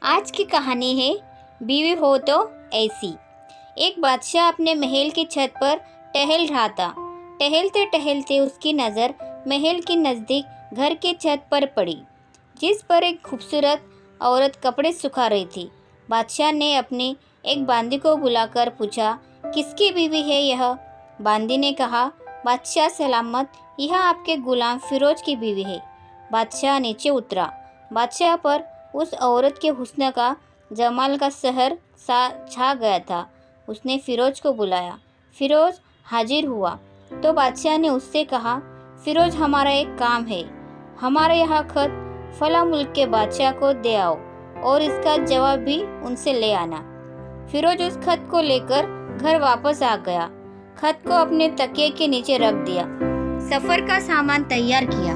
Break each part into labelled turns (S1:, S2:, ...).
S1: आज की कहानी है बीवी हो तो ऐसी। एक बादशाह अपने महल की छत पर टहल रहा था। टहलते टहलते उसकी नज़र महल के नज़दीक घर की छत पर पड़ी, जिस पर एक खूबसूरत औरत कपड़े सुखा रही थी। बादशाह ने अपने एक बांदी को बुलाकर पूछा, किसकी बीवी है यह? बांदी ने कहा, बादशाह सलामत, यह आपके गुलाम फिरोज की बीवी है। बादशाह नीचे उतरा। बादशाह पर उस औरत के हुस्न का जमाल का सहर सा छा गया था। उसने फिरोज को बुलाया। फिरोज हाजिर हुआ तो बादशाह ने उससे कहा, फिरोज, हमारा एक काम है। हमारे यहाँ खत फला मुल्क के बादशाह को दे आओ और इसका जवाब भी उनसे ले आना। फिरोज उस खत को लेकर घर वापस आ गया। खत को अपने तकिए के नीचे रख दिया। सफर का सामान तैयार किया।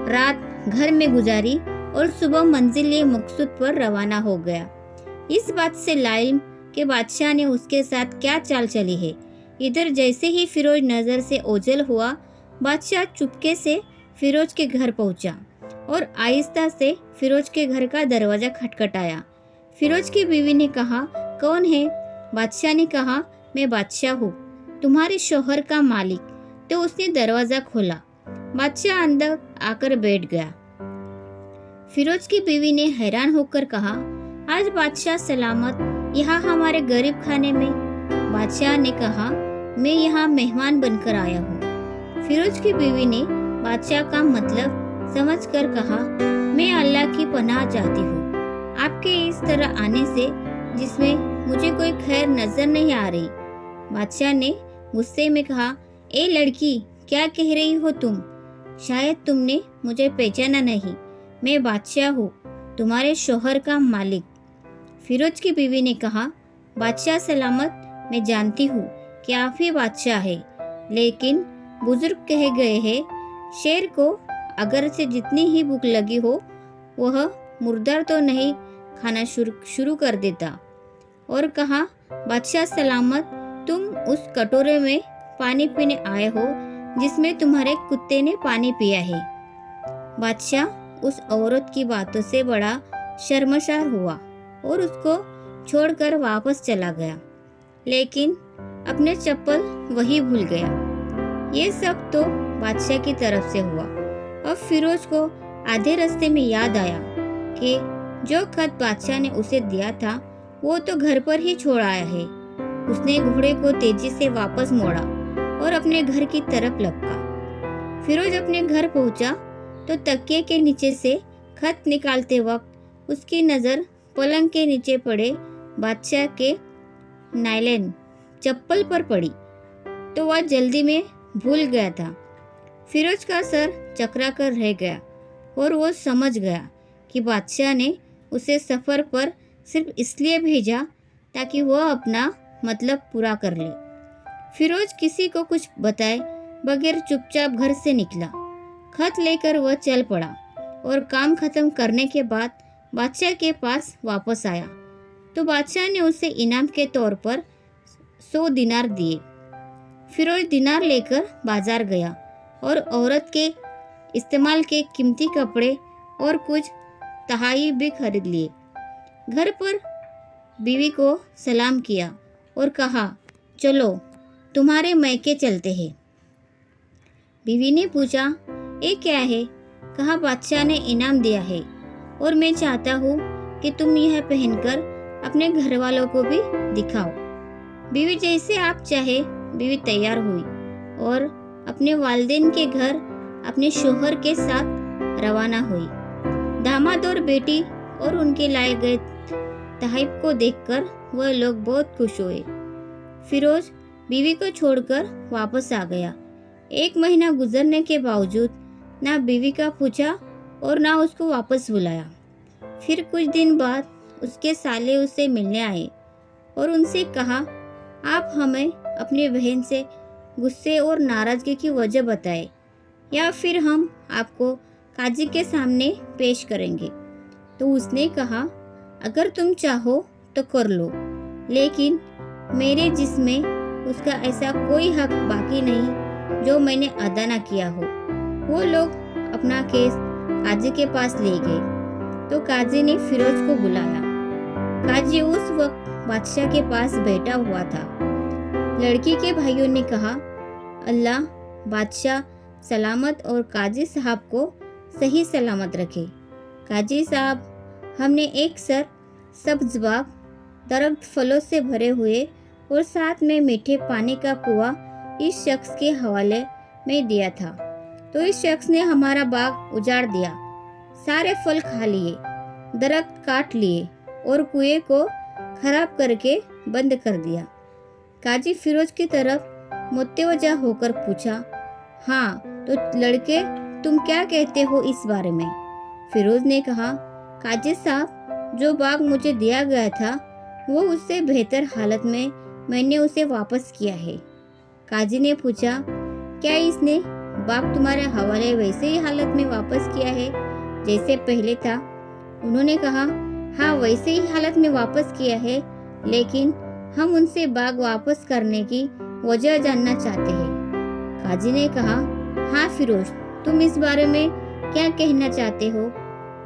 S1: रात घर में गुजारी और सुबह मंजिल मकसूद पर रवाना हो गया। इस बात से लाइम के बादशाह ने उसके साथ क्या चाल चली है। इधर जैसे ही फिरोज नजर से ओझल हुआ, बादशाह चुपके से फिरोज के घर पहुंचा और आहिस्ता से फिरोज के घर का दरवाजा खटखटाया। फिरोज की बीवी ने कहा, कौन है? बादशाह ने कहा, मैं बादशाह हूँ, तुम्हारे शौहर का मालिक। तो उसने दरवाजा खोला। बादशाह अंदर आकर बैठ गया। फिरोज की बीवी ने हैरान होकर कहा, आज बादशाह सलामत यहाँ हमारे गरीब खाने में? बादशाह ने कहा, मैं यहाँ मेहमान बनकर आया हूँ। फिरोज की बीवी ने बादशाह का मतलब समझकर कहा, मैं अल्लाह की पनाह चाहती हूँ आपके इस तरह आने से, जिसमें मुझे कोई खैर नजर नहीं आ रही। बादशाह ने गुस्से में कहा, ए लड़की, क्या कह रही हो तुम? शायद तुमने मुझे पहचाना नहीं। मैं बादशाह हूँ, तुम्हारे शौहर का मालिक। फिरोज की बीवी ने कहा, बादशाह सलामत, मैं जानती हूँ कि आप ही बादशाह है, लेकिन बुजुर्ग कहे गए हैं, शेर को अगर से जितनी ही भूख लगी हो, वह मुर्दार तो नहीं खाना शुरू कर देता। और कहा, बादशाह सलामत, तुम उस कटोरे में पानी पीने आए हो जिसमें तुम्हारे कुत्ते ने पानी पिया है। बादशाह उस औरत की बातों से बड़ा शर्मसार हुआ और उसको छोड़कर वापस चला गया, लेकिन अपने चप्पल वही भूल गया। ये सब तो बादशाह की तरफ से हुआ। अब फिरोज को आधे रास्ते में याद आया कि जो खत बादशाह ने उसे दिया था वो तो घर पर ही छोड़ आया है। उसने घोड़े को तेजी से वापस मोड़ा और अपने घर की तरफ लपका। फिरोज अपने घर पहुंचा तो तकिए के नीचे से खत निकालते वक्त उसकी नज़र पलंग के नीचे पड़े बादशाह के नायलन चप्पल पर पड़ी, तो वह जल्दी में भूल गया था। फिरोज का सर चकरा कर रह गया और वो समझ गया कि बादशाह ने उसे सफ़र पर सिर्फ इसलिए भेजा ताकि वह अपना मतलब पूरा कर ले। फिरोज किसी को कुछ बताए बगैर चुपचाप घर से निकला। खत लेकर वह चल पड़ा और काम खत्म करने के बाद बादशाह के पास वापस आया तो बादशाह ने उसे इनाम के तौर पर 100 दिनार दिए। फिरोज दिनार लेकर बाजार गया और औरत के इस्तेमाल के कीमती कपड़े और कुछ तहाई भी खरीद लिए। घर पर बीवी को सलाम किया और कहा, चलो तुम्हारे मैके चलते हैं। बीवी ने पूछा, ये क्या है? कहा, बादशाह ने इनाम दिया है और मैं चाहता हूँ कि तुम यह पहनकर अपने घर वालों को भी दिखाओ। बीवी, जैसे आप चाहे। बीवी तैयार हुई और अपने वालिदैन के घर अपने शौहर के साथ रवाना हुई। दामाद और बेटी और उनके लाए गए तहफ़ को देखकर वह लोग बहुत खुश हुए। फिरोज बीवी को छोड़कर वापस आ गया। 1 महीना गुजरने के बावजूद ना बीवी का पूछा और ना उसको वापस बुलाया। फिर कुछ दिन बाद उसके साले उससे मिलने आए और उनसे कहा, आप हमें अपनी बहन से गुस्से और नाराज़गी की वजह बताएं या फिर हम आपको काजी के सामने पेश करेंगे। तो उसने कहा, अगर तुम चाहो तो कर लो, लेकिन मेरे जिस्म में उसका ऐसा कोई हक बाकी नहीं जो मैंने अदा न किया हो। वो लोग अपना केस काजी के पास ले गए तो काजी ने फिरोज को बुलाया काजी उस वक्त बादशाह के पास बैठा हुआ था। लड़की के भाइयों ने कहा, अल्लाह बादशाह सलामत और काजी साहब को सही सलामत रखे। काजी साहब, हमने एक सब्ज बाग, दरख्त फलों से भरे हुए और साथ में मीठे पानी का कुआं इस शख्स के हवाले में दिया था, तो इस शख्स ने हमारा बाग उजाड़ दिया, सारे फल खा लिए, दरख्त काट लिए और कुएं को खराब करके बंद कर दिया। काजी फिरोज की तरफ मुतवज्जा होकर पूछा, हाँ तो लड़के तुम क्या कहते हो इस बारे में? फिरोज ने कहा, काजी साहब, जो बाग मुझे दिया गया था वो उससे बेहतर हालत में मैंने उसे वापस किया है। काजी ने पूछा, क्या इसने बाग तुम्हारे हवाले वैसे ही हालत में वापस किया है जैसे पहले था? उन्होंने कहा, हाँ वैसे ही हालत में वापस किया है, लेकिन हम उनसे बाग वापस करने की वजह जानना चाहते हैं। काजी ने कहा, हाँ फिरोज, तुम इस बारे में क्या कहना चाहते हो?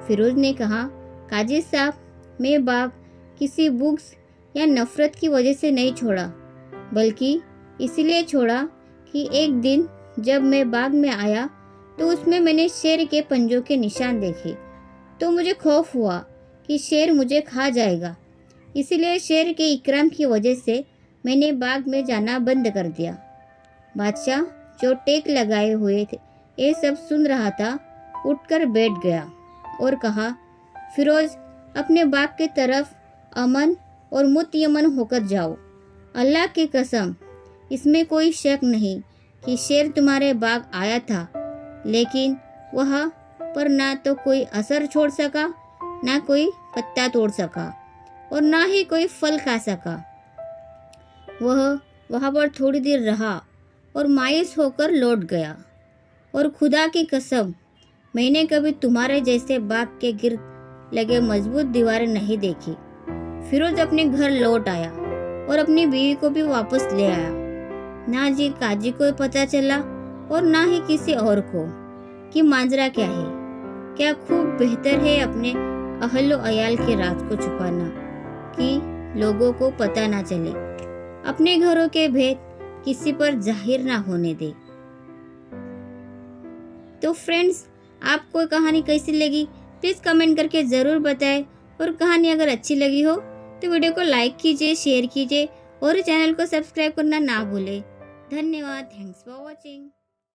S1: फिरोज ने कहा, काजी साहब, मैं बाग किसी बुग्स या नफरत की वजह से नहीं छोड़ा, बल्कि इसलिए छोड़ा कि एक दिन जब मैं बाग में आया तो उसमें मैंने शेर के पंजों के निशान देखे, तो मुझे खौफ हुआ कि शेर मुझे खा जाएगा। इसलिए शेर के इकराम की वजह से मैंने बाग में जाना बंद कर दिया। बादशाह, जो टेक लगाए हुए थे, ये सब सुन रहा था, उठकर बैठ गया और कहा, फिरोज, अपने बाग की तरफ अमन और मुतयमन होकर जाओ। अल्लाह की कसम, इसमें कोई शक नहीं कि शेर तुम्हारे बाग आया था, लेकिन वह पर ना तो कोई असर छोड़ सका, ना कोई पत्ता तोड़ सका और ना ही कोई फल खा सका। वह वहाँ पर थोड़ी देर रहा और मायूस होकर लौट गया। और खुदा की कसम, मैंने कभी तुम्हारे जैसे बाग के गिर्द लगे मजबूत दीवारें नहीं देखी। फिरोज अपने घर लौट आया और अपनी बीवी को भी वापस ले आया। ना जी काजी को पता चला और ना ही किसी और को कि माजरा क्या है। क्या खूब बेहतर है अपने अहलो अयाल के राज को छुपाना कि लोगों को पता ना चले, अपने घरों के भेद किसी पर जाहिर ना होने दे। तो फ्रेंड्स, आपको कहानी कैसी लगी प्लीज़ कमेंट करके ज़रूर बताएं, और कहानी अगर अच्छी लगी हो तो वीडियो को लाइक कीजिए, शेयर कीजिए और चैनल को सब्सक्राइब करना ना भूलें। धन्यवाद। Thanks for watching.